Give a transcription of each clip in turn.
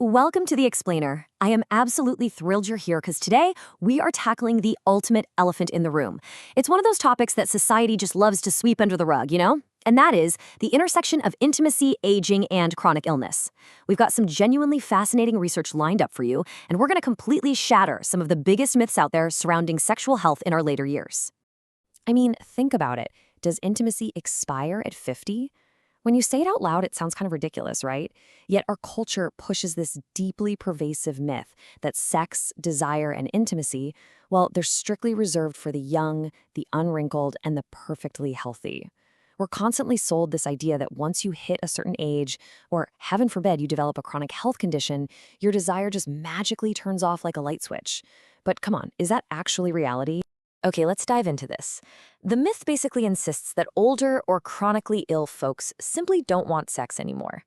Welcome to The Explainer. I am absolutely thrilled you're here because today we are tackling the ultimate elephant in the room. It's one of those topics that society just loves to sweep under the rug, you know? And that is the intersection of intimacy, aging, and chronic illness. We've got some genuinely fascinating research lined up for you, and we're going to completely shatter some of the biggest myths out there surrounding sexual health in our later years. I mean, think about it. Does intimacy expire at 50? When you say it out loud, it sounds kind of ridiculous, right? Yet our culture pushes this deeply pervasive myth that sex, desire, and intimacy, well, they're strictly reserved for the young, the unwrinkled, and the perfectly healthy. We're constantly sold this idea that once you hit a certain age, or heaven forbid you develop a chronic health condition, your desire just magically turns off like a light switch. But come on, is that actually reality? Okay, let's dive into this. The myth basically insists that older or chronically ill folks simply don't want sex anymore.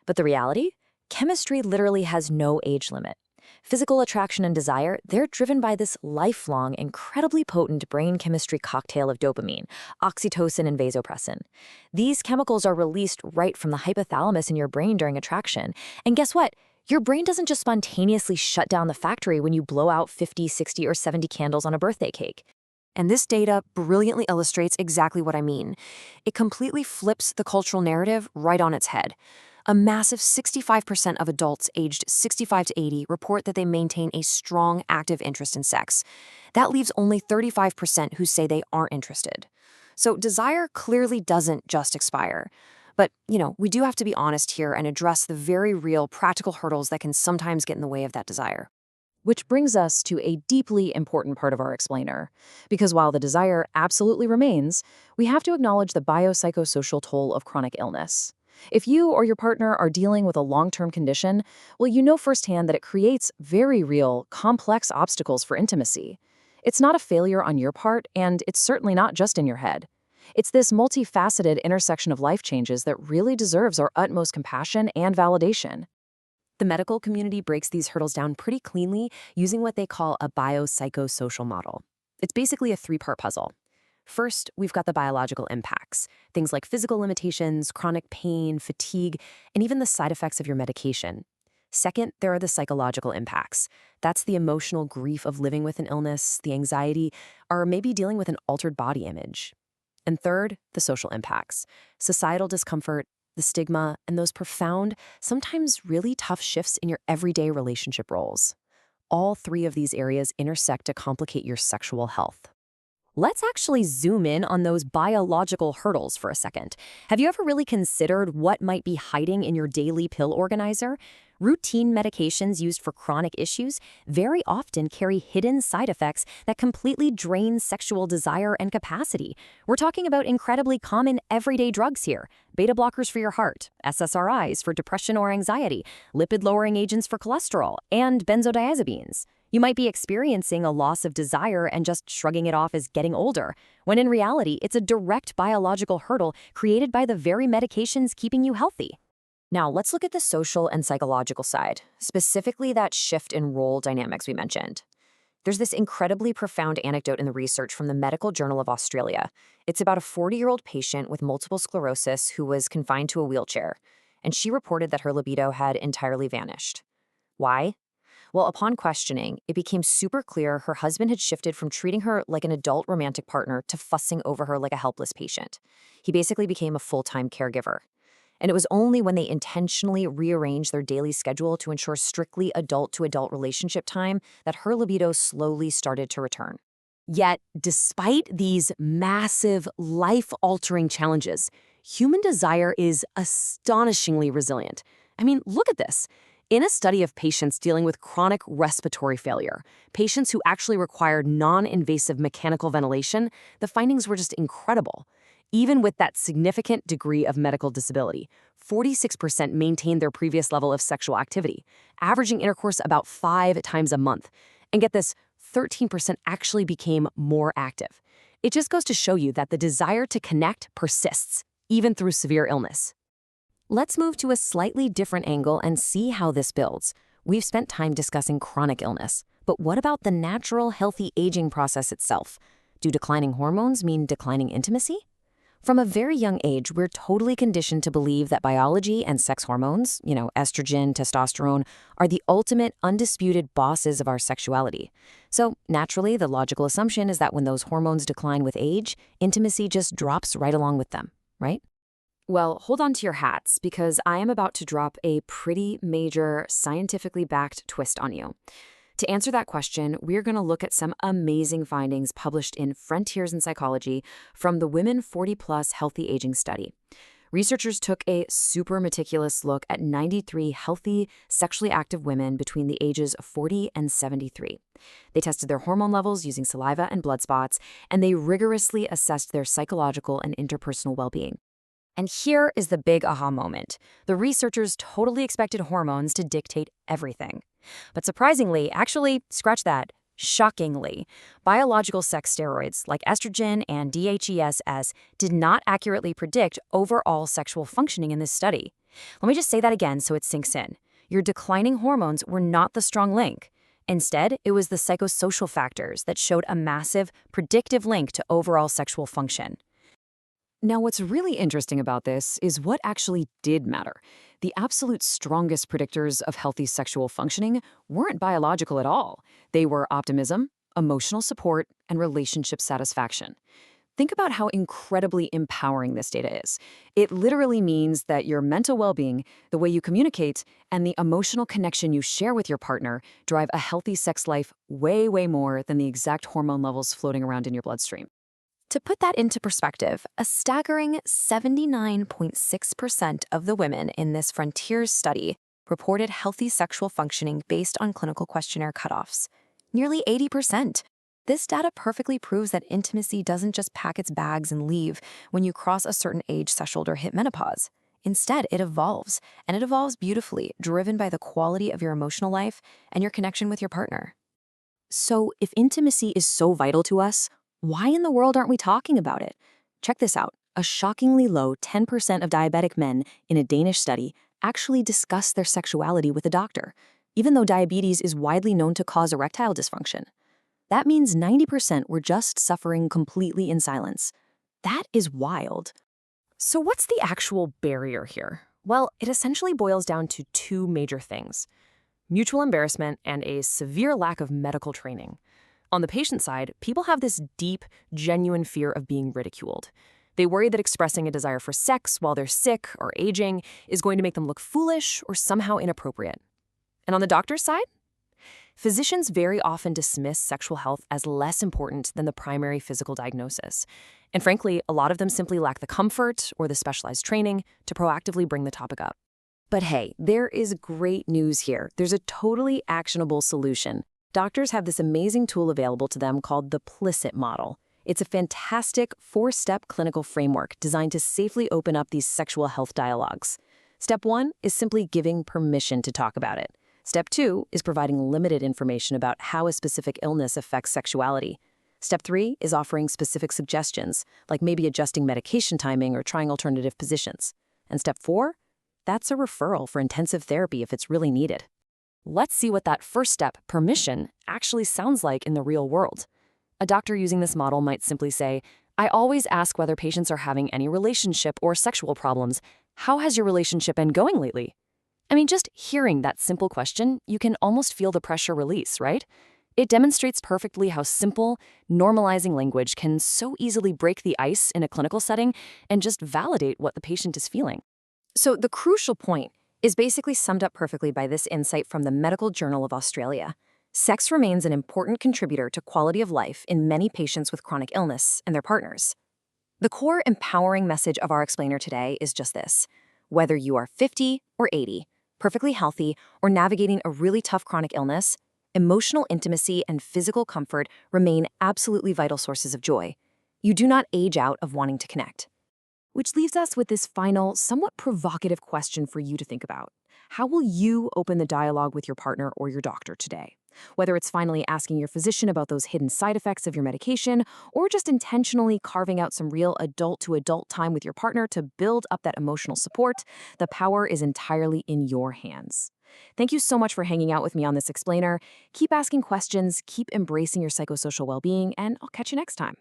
But the reality? Chemistry literally has no age limit. Physical attraction and desire, they're driven by this lifelong, incredibly potent brain chemistry cocktail of dopamine, oxytocin, and vasopressin. These chemicals are released right from the hypothalamus in your brain during attraction. And guess what? Your brain doesn't just spontaneously shut down the factory when you blow out 50, 60, or 70 candles on a birthday cake. And this data brilliantly illustrates exactly what I mean. It completely flips the cultural narrative right on its head. A massive 65% of adults aged 65 to 80 report that they maintain a strong, active interest in sex. That leaves only 35% who say they aren't interested. So desire clearly doesn't just expire. But, we do have to be honest here and address the very real practical hurdles that can sometimes get in the way of that desire. Which brings us to a deeply important part of our explainer. Because while the desire absolutely remains, we have to acknowledge the biopsychosocial toll of chronic illness. If you or your partner are dealing with a long-term condition, well, you know firsthand that it creates very real, complex obstacles for intimacy. It's not a failure on your part, and it's certainly not just in your head. It's this multifaceted intersection of life changes that really deserves our utmost compassion and validation. The medical community breaks these hurdles down pretty cleanly using what they call a biopsychosocial model. It's basically a three-part puzzle. First, we've got the biological impacts, things like physical limitations, chronic pain, fatigue, and even the side effects of your medication. Second, there are the psychological impacts. That's the emotional grief of living with an illness, the anxiety, or maybe dealing with an altered body image. And third, the social impacts, societal discomfort, the stigma, and those profound, sometimes really tough shifts in your everyday relationship roles. All three of these areas intersect to complicate your sexual health. Let's actually zoom in on those biological hurdles for a second. Have you ever really considered what might be hiding in your daily pill organizer? Routine medications used for chronic issues very often carry hidden side effects that completely drain sexual desire and capacity. We're talking about incredibly common everyday drugs here. Beta blockers for your heart, SSRIs for depression or anxiety, lipid-lowering agents for cholesterol, and benzodiazepines. You might be experiencing a loss of desire and just shrugging it off as getting older, when in reality, it's a direct biological hurdle created by the very medications keeping you healthy. Now, let's look at the social and psychological side, specifically that shift in role dynamics we mentioned. There's this incredibly profound anecdote in the research from the Medical Journal of Australia. It's about a 40-year-old patient with multiple sclerosis who was confined to a wheelchair, and she reported that her libido had entirely vanished. Why? Well, upon questioning, it became super clear her husband had shifted from treating her like an adult romantic partner to fussing over her like a helpless patient. He basically became a full-time caregiver. And it was only when they intentionally rearranged their daily schedule to ensure strictly adult-to-adult relationship time that her libido slowly started to return. Yet, despite these massive, life-altering challenges, human desire is astonishingly resilient. I mean, look at this. In a study of patients dealing with chronic respiratory failure, patients who actually required non-invasive mechanical ventilation, the findings were just incredible. Even with that significant degree of medical disability, 46% maintained their previous level of sexual activity, averaging intercourse about 5 times a month. And get this, 13% actually became more active. It just goes to show you that the desire to connect persists, even through severe illness. Let's move to a slightly different angle and see how this builds. We've spent time discussing chronic illness, but what about the natural, healthy aging process itself? Do declining hormones mean declining intimacy? From a very young age, we're totally conditioned to believe that biology and sex hormones, estrogen, testosterone, are the ultimate undisputed bosses of our sexuality. So, naturally, the logical assumption is that when those hormones decline with age, intimacy just drops right along with them, right? Well, hold on to your hats because I am about to drop a pretty major, scientifically backed twist on you. To answer that question, we're going to look at some amazing findings published in Frontiers in Psychology from the Women 40 Plus Healthy Aging Study. Researchers took a super meticulous look at 93 healthy, sexually active women between the ages of 40 and 73. They tested their hormone levels using saliva and blood spots, and they rigorously assessed their psychological and interpersonal well-being. And here is the big aha moment. The researchers totally expected hormones to dictate everything. But surprisingly, actually, scratch that, shockingly, biological sex steroids like estrogen and DHEAS did not accurately predict overall sexual functioning in this study. Let me just say that again so it sinks in. Your declining hormones were not the strong link. Instead, it was the psychosocial factors that showed a massive, predictive link to overall sexual function. Now, what's really interesting about this is what actually did matter. The absolute strongest predictors of healthy sexual functioning weren't biological at all. They were optimism, emotional support, and relationship satisfaction. Think about how incredibly empowering this data is. It literally means that your mental well-being, the way you communicate, and the emotional connection you share with your partner drive a healthy sex life way, way more than the exact hormone levels floating around in your bloodstream. To put that into perspective, a staggering 79.6% of the women in this Frontiers study reported healthy sexual functioning based on clinical questionnaire cutoffs. Nearly 80%. This data perfectly proves that intimacy doesn't just pack its bags and leave when you cross a certain age threshold or hit menopause. Instead, it evolves, and it evolves beautifully, driven by the quality of your emotional life and your connection with your partner. So, if intimacy is so vital to us, why in the world aren't we talking about it? Check this out. A shockingly low 10% of diabetic men in a Danish study actually discussed their sexuality with a doctor, even though diabetes is widely known to cause erectile dysfunction. That means 90% were just suffering completely in silence. That is wild. So what's the actual barrier here? Well, it essentially boils down to two major things: mutual embarrassment and a severe lack of medical training. On the patient side, people have this deep, genuine fear of being ridiculed. They worry that expressing a desire for sex while they're sick or aging is going to make them look foolish or somehow inappropriate. And on the doctor's side, physicians very often dismiss sexual health as less important than the primary physical diagnosis. And frankly, a lot of them simply lack the comfort or the specialized training to proactively bring the topic up. But hey, there is great news here. There's a totally actionable solution. Doctors have this amazing tool available to them called the PLICIT model. It's a fantastic 4-step clinical framework designed to safely open up these sexual health dialogues. Step 1 is simply giving permission to talk about it. Step 2 is providing limited information about how a specific illness affects sexuality. Step 3 is offering specific suggestions, like maybe adjusting medication timing or trying alternative positions. And Step 4? That's a referral for intensive therapy if it's really needed. Let's see what that first step, permission, actually sounds like in the real world. A doctor using this model might simply say, "I always ask whether patients are having any relationship or sexual problems. How has your relationship been going lately?" I mean, just hearing that simple question, you can almost feel the pressure release, right? It demonstrates perfectly how simple, normalizing language can so easily break the ice in a clinical setting and just validate what the patient is feeling. So the crucial point is basically summed up perfectly by this insight from the Medical Journal of Australia. Sex remains an important contributor to quality of life in many patients with chronic illness and their partners. The core empowering message of our explainer today is just this: whether you are 50 or 80, perfectly healthy, or navigating a really tough chronic illness, emotional intimacy and physical comfort remain absolutely vital sources of joy. You do not age out of wanting to connect. Which leaves us with this final, somewhat provocative question for you to think about. How will you open the dialogue with your partner or your doctor today? Whether it's finally asking your physician about those hidden side effects of your medication, or just intentionally carving out some real adult-to-adult time with your partner to build up that emotional support, the power is entirely in your hands. Thank you so much for hanging out with me on this explainer. Keep asking questions, keep embracing your psychosocial well-being, and I'll catch you next time.